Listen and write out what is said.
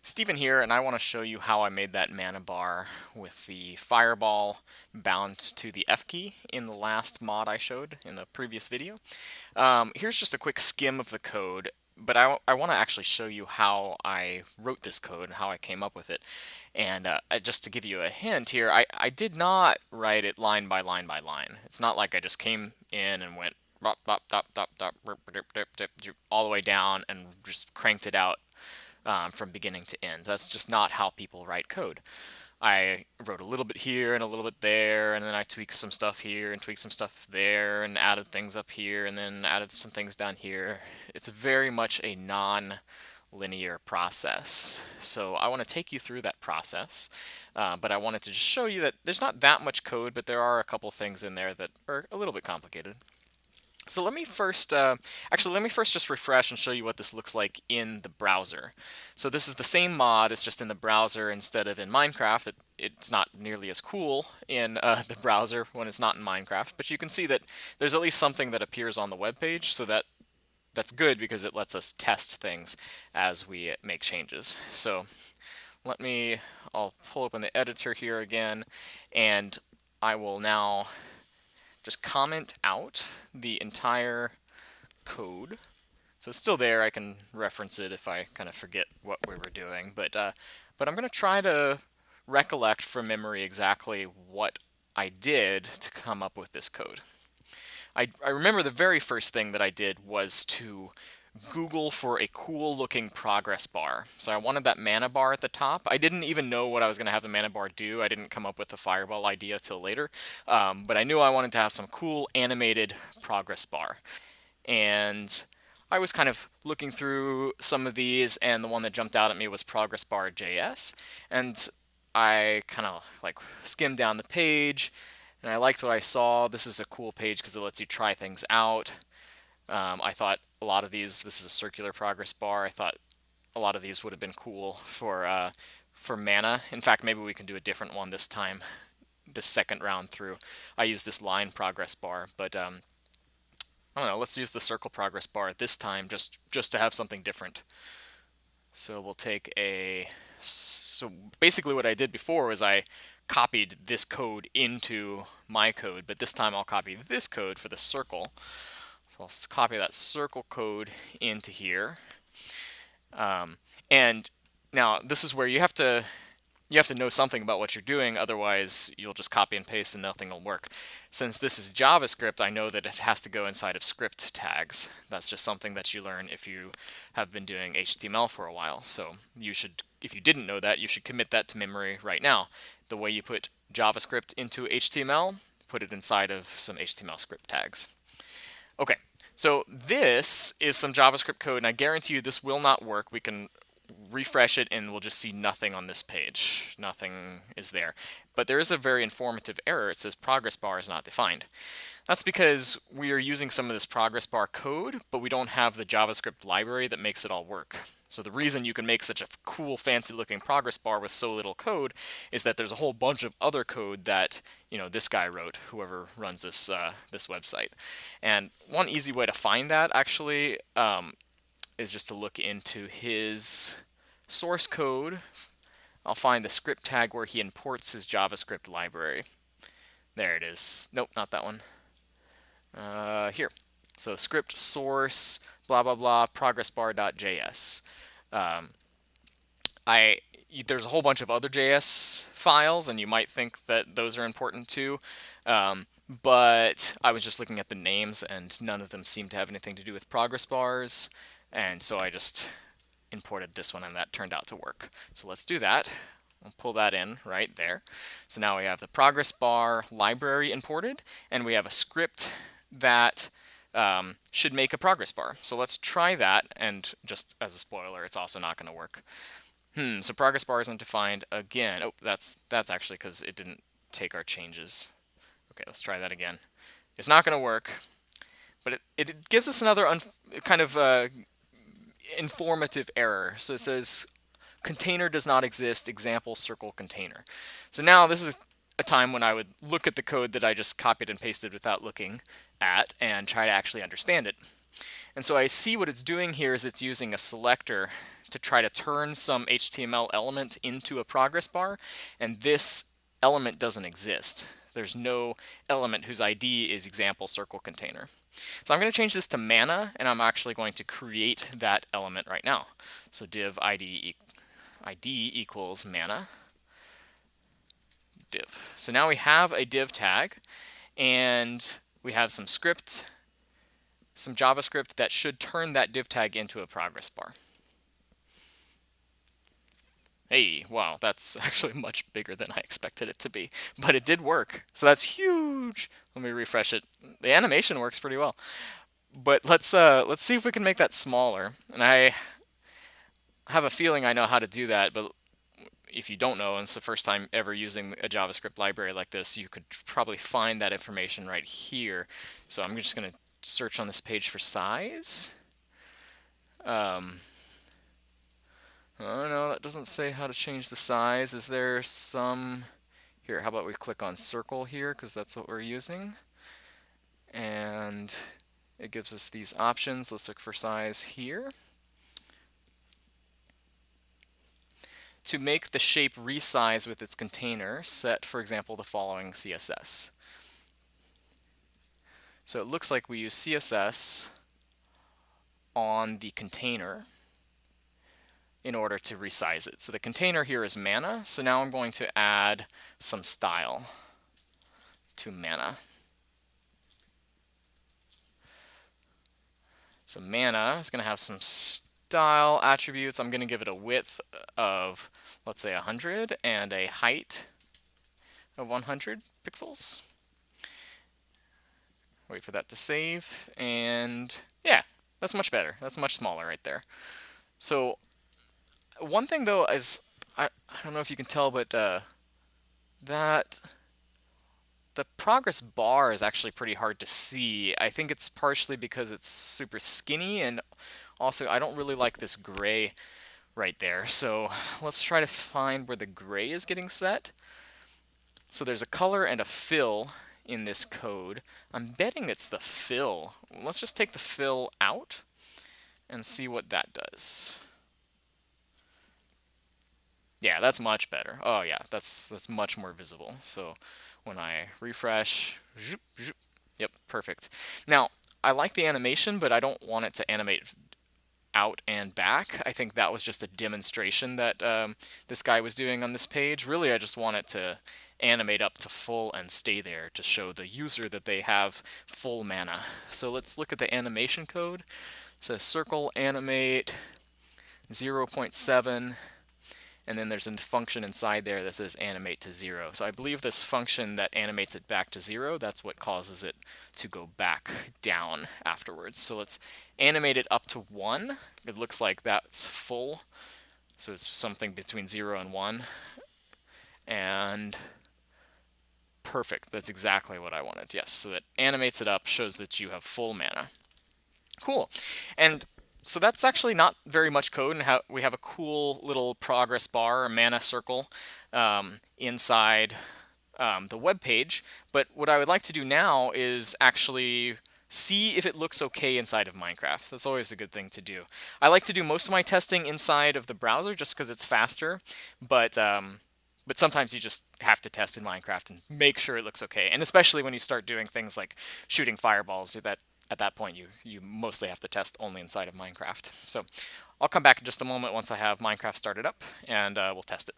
Steven here, and I want to show you how I made that mana bar with the fireball bound to the F key in the last mod I showed in the previous video. Here's just a quick skim of the code, but I want to actually show you how I wrote this code and how I came up with it. And just to give you a hint here, I did not write it line by line by line. It's not like I just came in and went bop, bop, dop, dop, dop, rip, dip, dip, dip, all the way down and just cranked it out from beginning to end. That's just not how people write code. I wrote a little bit here and a little bit there, and then I tweaked some stuff here and tweaked some stuff there and added things up here and then added some things down here. It's very much a non-linear process. So I want to take you through that process, but I wanted to just show you that there's not that much code, but there are a couple things in there that are a little bit complicated. So let me first, just refresh and show you what this looks like in the browser. So this is the same mod, it's just in the browser instead of in Minecraft. It's not nearly as cool in the browser when it's not in Minecraft, but you can see that there's at least something that appears on the web page, so that's good because it lets us test things as we make changes. So I'll pull open the editor here again, and I will now just comment out the entire code. So it's still there. I can reference it if I kind of forget what we were doing. But I'm going to try to recollect from memory exactly what I did to come up with this code. I remember the very first thing that I did was to Google for a cool looking progress bar. So I wanted that mana bar at the top. I didn't even know what I was going to have the mana bar do. I didn't come up with the fireball idea till later. But I knew I wanted to have some cool animated progress bar. And I was kind of looking through some of these, and the one that jumped out at me was progress bar JS. And I kind of like skimmed down the page, and I liked what I saw. This is a cool page because it lets you try things out. I thought a lot of these, this is a circular progress bar, I thought a lot of these would have been cool for mana. In fact, maybe we can do a different one this time, this second round through. I use this line progress bar, but I don't know, let's use the circle progress bar this time just to have something different. So we'll take so basically what I did before was I copied this code into my code, but this time I'll copy this code for the circle. So I'll copy that circle code into here. And now this is where you have to know something about what you're doing, otherwise you'll just copy and paste and nothing will work. Since this is JavaScript, I know that it has to go inside of script tags. That's just something that you learn if you have been doing HTML for a while. So you should, if you didn't know that, you should commit that to memory right now. The way you put JavaScript into HTML, put it inside of some HTML script tags. Okay, so this is some JavaScript code, and I guarantee you this will not work. We can refresh it and we'll just see nothing on this page. Nothing is there. But there is a very informative error. It says progress bar is not defined. That's because we are using some of this progress bar code, but we don't have the JavaScript library that makes it all work. So the reason you can make such a cool, fancy looking progress bar with so little code is that there's a whole bunch of other code that, you know, this guy wrote, whoever runs this website. And one easy way to find that actually is just to look into his source code. I'll find the script tag where he imports his JavaScript library. There it is. Nope, not that one. Here. So script source, blah, blah, blah, progressbar.js. There's a whole bunch of other JS files, and you might think that those are important too. But I was just looking at the names, and none of them seem to have anything to do with progress bars. And so I just imported this one, and that turned out to work. So let's do that. We'll pull that in right there. So now we have the progress bar library imported, and we have a script that should make a progress bar. So let's try that, and just as a spoiler, it's also not going to work. So progress bar isn't defined again. Oh, that's actually because it didn't take our changes. Okay, let's try that again. It's not going to work, but it gives us another kind of informative error. So it says container does not exist, example circle container. So now this is a time when I would look at the code that I just copied and pasted without looking at and try to actually understand it. And so I see what it's doing here is it's using a selector to try to turn some HTML element into a progress bar, and this element doesn't exist. There's no element whose ID is example circle container. So I'm going to change this to mana, and I'm actually going to create that element right now. So div ID equals mana div. So now we have a div tag, and we have some script, some JavaScript that should turn that div tag into a progress bar. Hey, wow, that's actually much bigger than I expected it to be, but it did work. So that's huge. Let me refresh it. The animation works pretty well. But let's see if we can make that smaller. And I have a feeling I know how to do that, but if you don't know, and it's the first time ever using a JavaScript library like this, you could probably find that information right here. So I'm just going to search on this page for size. Oh no, that doesn't say how to change the size. Is there some... Here, how about we click on circle here, because that's what we're using. And it gives us these options. Let's look for size here. To make the shape resize with its container, set, for example, the following CSS. So it looks like we use CSS on the container in order to resize it. So the container here is mana, so now I'm going to add some style to mana. So mana is going to have some style attributes. I'm going to give it a width of, let's say, 100 and a height of 100 pixels. Wait for that to save, and yeah, that's much better. That's much smaller right there. So one thing though is, I don't know if you can tell, but that the progress bar is actually pretty hard to see. I think it's partially because it's super skinny, and also I don't really like this gray right there. So let's try to find where the gray is getting set. So there's a color and a fill in this code. I'm betting it's the fill. Let's just take the fill out and see what that does. Yeah, that's much better. Oh yeah, that's much more visible. So when I refresh, zoop, zoop, yep, perfect. Now, I like the animation, but I don't want it to animate out and back. I think that was just a demonstration that this guy was doing on this page. Really, I just want it to animate up to full and stay there to show the user that they have full mana. So let's look at the animation code. It says circle animate 0.7, and then there's a function inside there that says animate to 0. So I believe this function that animates it back to 0, that's what causes it to go back down afterwards. So let's animate it up to 1. It looks like that's full. So it's something between 0 and 1. And perfect. That's exactly what I wanted. Yes, so that animates it up, shows that you have full mana. Cool. And so that's actually not very much code, and we have a cool little progress bar, a mana circle, inside the web page. But what I would like to do now is actually see if it looks okay inside of Minecraft. That's always a good thing to do. I like to do most of my testing inside of the browser just because it's faster, but sometimes you just have to test in Minecraft and make sure it looks okay. And especially when you start doing things like shooting fireballs, that at that point you mostly have to test only inside of Minecraft. So I'll come back in just a moment once I have Minecraft started up, and we'll test it.